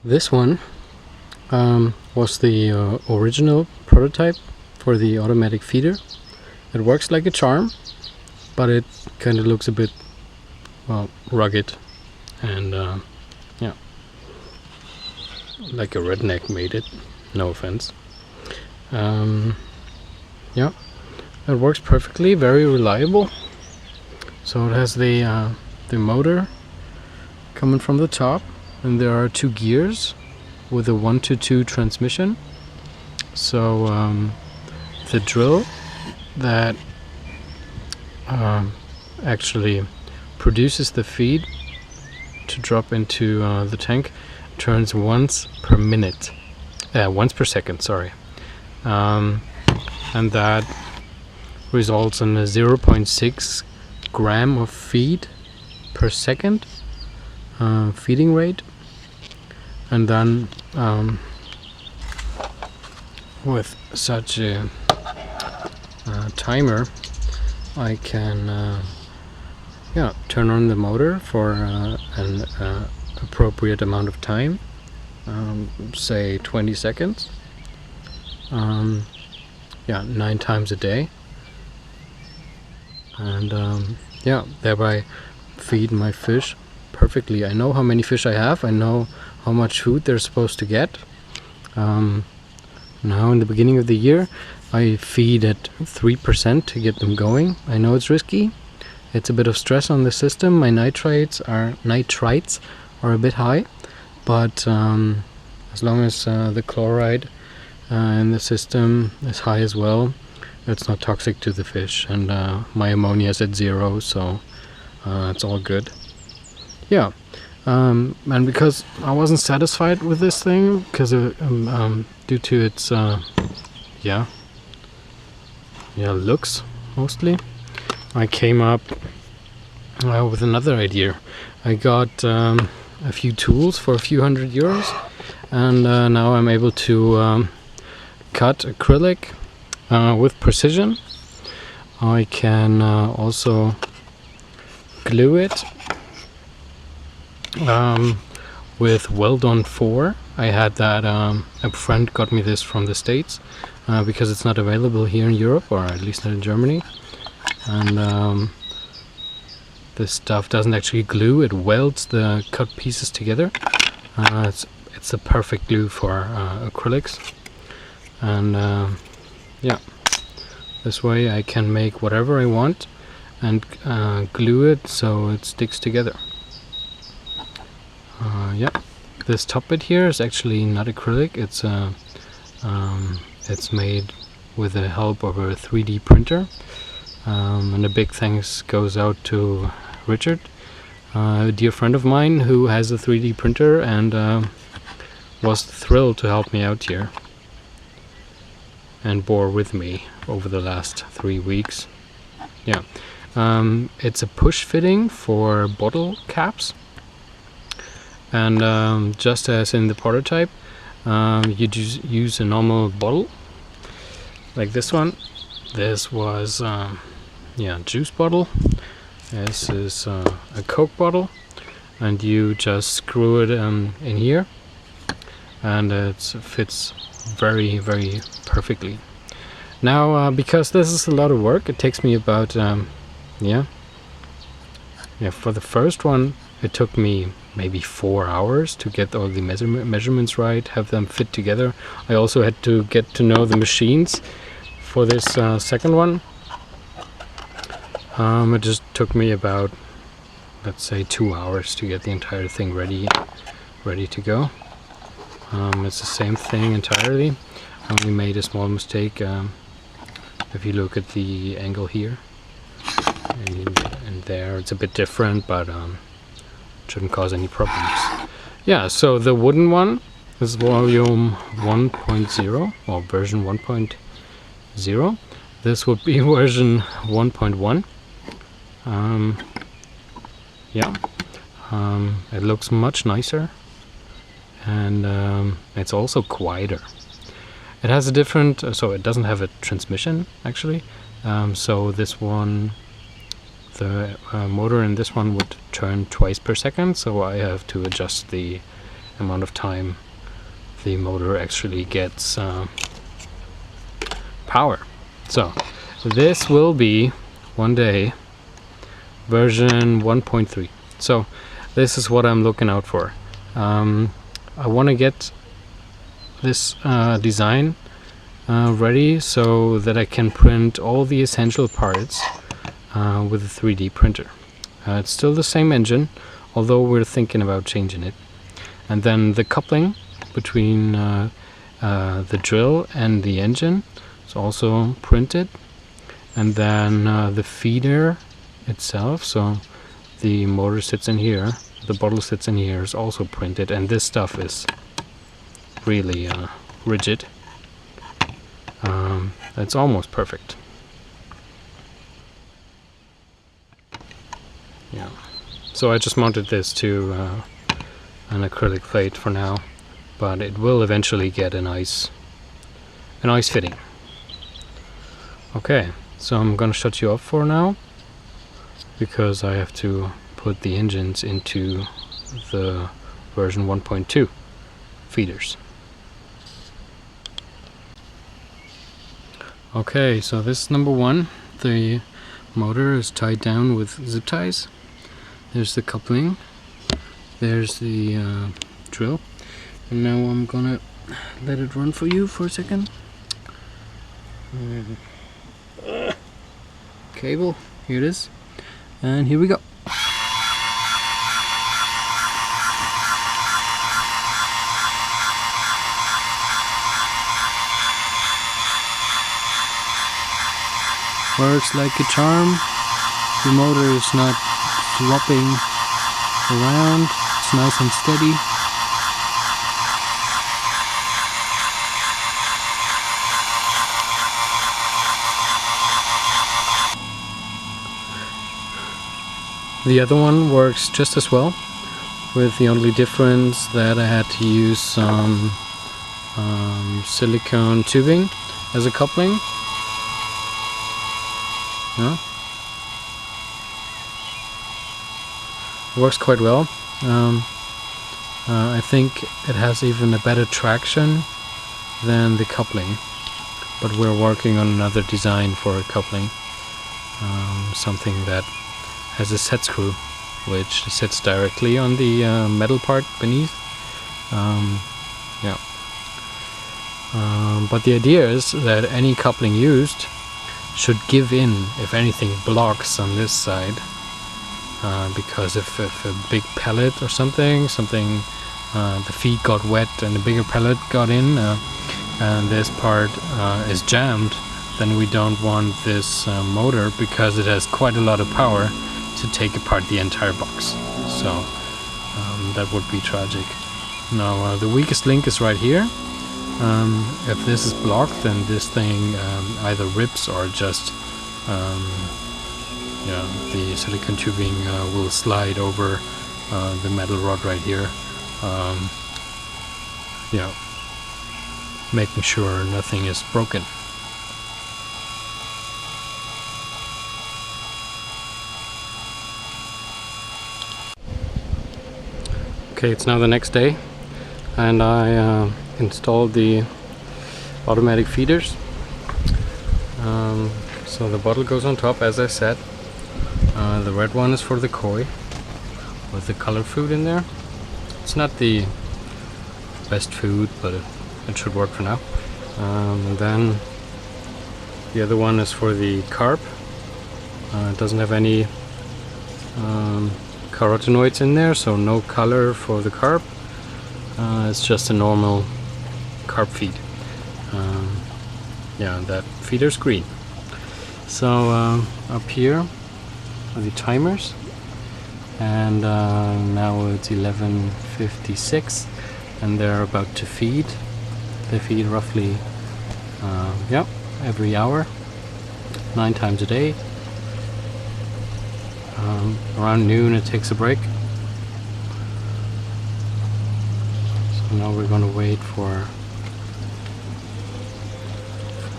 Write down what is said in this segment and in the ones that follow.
This one was the original prototype for the automatic feeder. It works like a charm, but it kind of looks a bit, well, rugged and yeah, like a redneck made it. No offense. Yeah, it works perfectly, very reliable. So it has the motor coming from the top, and there are 2 gears with a 1-to-2 transmission. So the drill that actually produces the feed to drop into the tank turns once per second, sorry. And that results in a 0.6 gram of feed per second feeding rate. And then with such a timer, I can turn on the motor for an appropriate amount of time, say 20 seconds, 9 times a day, and thereby feed my fish perfectly. I know how many fish I have, I know how much food they're supposed to get. Now in the beginning of the year I feed at 3% to get them going. I know it's risky, it's a bit of stress on the system. My nitrites are a bit high, but as long as the chloride in the system is high as well, it's not toxic to the fish, and my ammonia is at 0, so it's all good. Yeah. And because I wasn't satisfied with this thing, because due to its looks mostly, I came up with another idea. I got a few tools for a few €100, and now I'm able to cut acrylic with precision. I can also glue it with Weldon 4. I had that, a friend got me this from the States because it's not available here in Europe, or at least not in Germany. And this stuff doesn't actually glue, it welds the cut pieces together. It's the perfect glue for acrylics. And this way I can make whatever I want and glue it so it sticks together. This top bit here is actually not acrylic. It's made with the help of a 3D printer, and a big thanks goes out to Richard, a dear friend of mine who has a 3D printer and was thrilled to help me out here and bore with me over the last 3 weeks. It's a push fitting for bottle caps. And just as in the prototype, you just use a normal bottle like this one. This was juice bottle. This is a Coke bottle, and you just screw it in here, and it fits very, very perfectly. Now because this is a lot of work, it takes me about for the first one it took me maybe 4 hours to get all the measurements right, have them fit together. I also had to get to know the machines for this second one. It just took me about, let's say, 2 hours to get the entire thing ready to go. It's the same thing entirely. I only made a small mistake. If you look at the angle here and there, it's a bit different, but shouldn't cause any problems. So the wooden one is volume 1.0 or version 1.0. This would be version 1.1. It looks much nicer, and it's also quieter. It has a different, so it doesn't have a transmission actually. So this one, the motor in this one would turn twice per second, so I have to adjust the amount of time the motor actually gets power. So this will be one day version 1.3. So this is what I'm looking out for. I want to get this design ready so that I can print all the essential parts with a 3D printer. It's still the same engine, although we're thinking about changing it. And then the coupling between the drill and the engine is also printed. And then the feeder itself, so the motor sits in here, the bottle sits in here, is also printed, and this stuff is really rigid. It's almost perfect. Yeah. So I just mounted this to an acrylic plate for now, but it will eventually get a nice fitting. Okay, so I'm gonna shut you off for now because I have to put the engines into the version 1.2 feeders. Okay, so this is number one. The motor is tied down with zip ties. There's the coupling. There's the drill. And now I'm gonna let it run for you for a second. Cable, here it is. And here we go. Works like a charm. The motor is not flopping around. It's nice and steady. The other one works just as well, with the only difference that I had to use some silicone tubing as a coupling. Yeah. It works quite well. I think it has even a better traction than the coupling, but we're working on another design for a coupling, something that has a set screw which sits directly on the metal part beneath. But the idea is that any coupling used should give in if anything blocks on this side, because if a big pellet or something, the feed got wet and a bigger pellet got in, and this part is jammed, then we don't want this motor, because it has quite a lot of power, to take apart the entire box. So that would be tragic. Now the weakest link is right here. If this is blocked, then this thing either rips or just the silicone tubing will slide over the metal rod right here, making sure nothing is broken. Okay, it's now the next day, and I installed the automatic feeders. So the bottle goes on top, as I said. The red one is for the koi, with the color food in there. It's not the best food, but it should work for now. And then the other one is for the carp. It doesn't have any carotenoids in there, so no color for the carp. It's just a normal carp feed. That feeder's green. So up here are the timers, and now it's 11:56 and they're about to feed. They feed roughly every hour, 9 times a day. Around noon it takes a break. So now we're going to wait for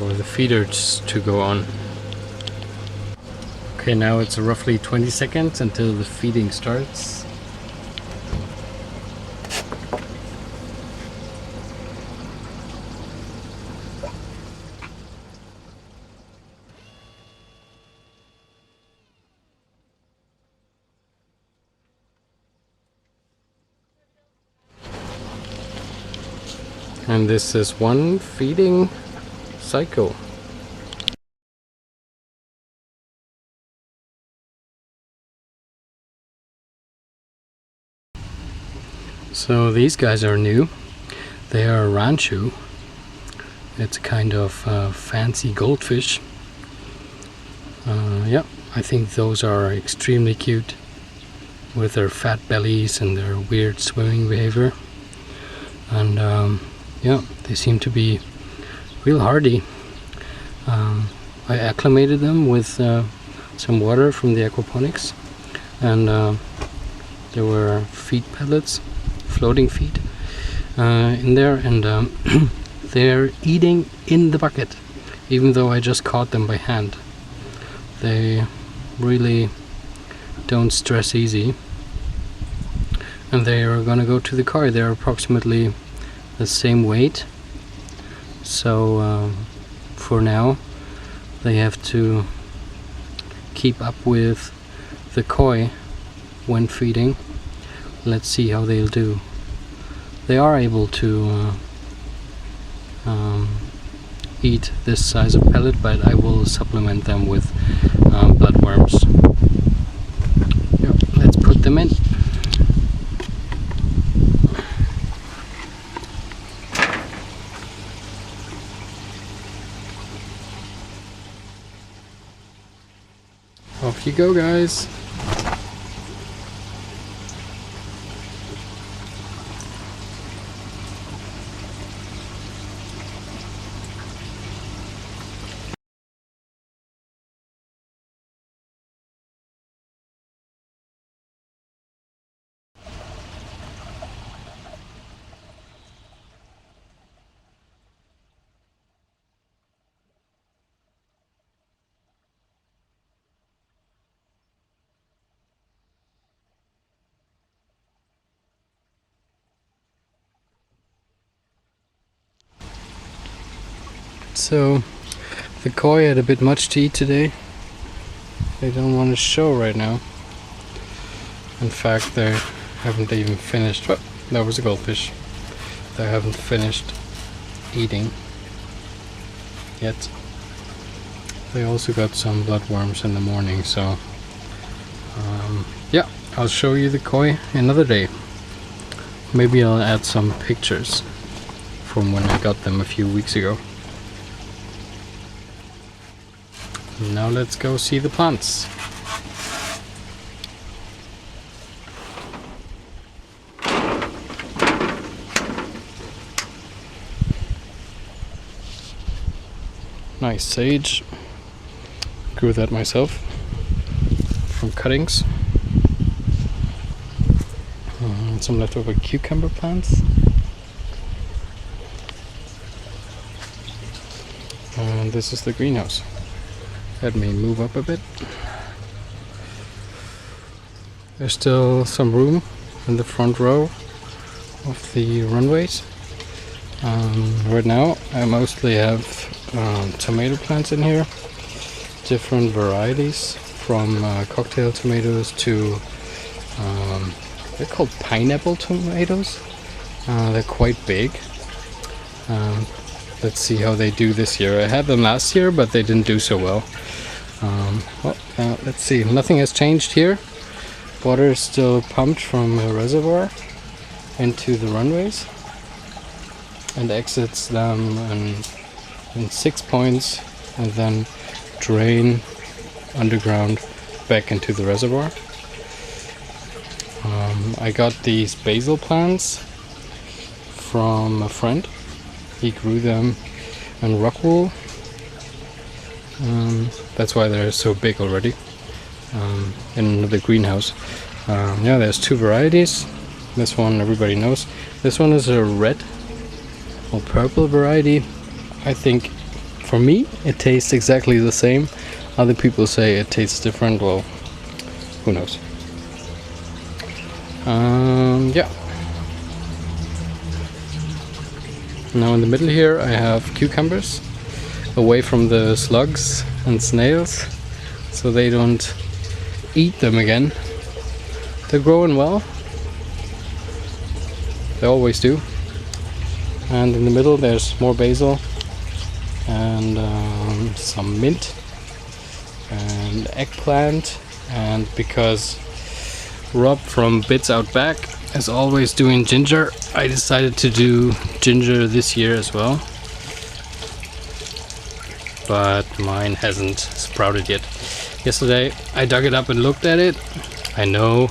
the feeders to go on. Okay, now it's roughly 20 seconds until the feeding starts. And this is one feeding cycle. So these guys are new. They are a ranchu. It's a kind of fancy goldfish. Yeah, I think those are extremely cute with their fat bellies and their weird swimming behavior. And yeah, they seem to be real hardy. I acclimated them with some water from the Aquaponics, and there were feed pellets, floating feed in there, and they're eating in the bucket, even though I just caught them by hand. They really don't stress easy, and they are gonna go to the car. They're approximately the same weight, so for now they have to keep up with the koi when feeding. Let's see how they'll do. They are able to eat this size of pellet, but I will supplement them with bloodworms. Yep, let's put them in. Off you go, guys. So the koi had a bit much to eat today. They don't want to show right now. In fact, they haven't even finished. Oh, that was a goldfish. They haven't finished eating yet. They also got some bloodworms in the morning, so yeah, I'll show you the koi another day. Maybe I'll add some pictures from when I got them a few weeks ago. Now let's go see the plants. Nice sage. Grew that myself from cuttings. Some leftover cucumber plants. And this is the greenhouse. Let me move up a bit. There's still some room in the front row of the runways. Right now I mostly have tomato plants in here, different varieties from cocktail tomatoes to they're called pineapple tomatoes. They're quite big. Let's see how they do this year. I had them last year, but they didn't do so well. Let's see. Nothing has changed here. Water is still pumped from a reservoir into the runways and exits them in 6 points, and then drain underground back into the reservoir. I got these basil plants from a friend. He grew them in rock wool. That's why they're so big already in the greenhouse. Yeah, there's two varieties. This one everybody knows. This one is a red or purple variety. I think for me it tastes exactly the same. Other people say it tastes different. Well, who knows? Yeah. Now in the middle here I have cucumbers, away from the slugs and snails, so they don't eat them again. They're growing well. They always do. and in the middle there's more basil and some mint and eggplant. And because Rob from Bits Out Back is always doing ginger, I decided to do ginger this year as well, but mine hasn't sprouted yet. Yesterday I dug it up and looked at it. I know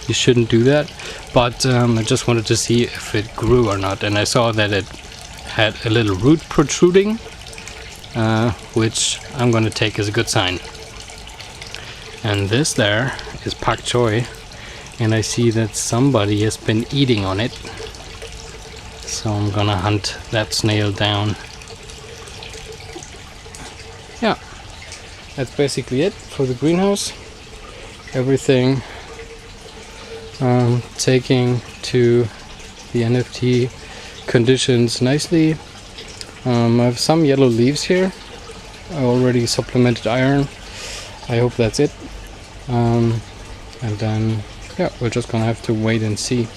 you shouldn't do that, but I just wanted to see if it grew or not, and I saw that it had a little root protruding, which I'm gonna take as a good sign. And this there is pak choi, and I see that somebody has been eating on it, so I'm gonna hunt that snail down. Yeah, that's basically it for the greenhouse. Everything taking to the NFT conditions nicely. I have some yellow leaves here. I already supplemented iron. I hope that's it. And then, yeah, we're just gonna have to wait and see.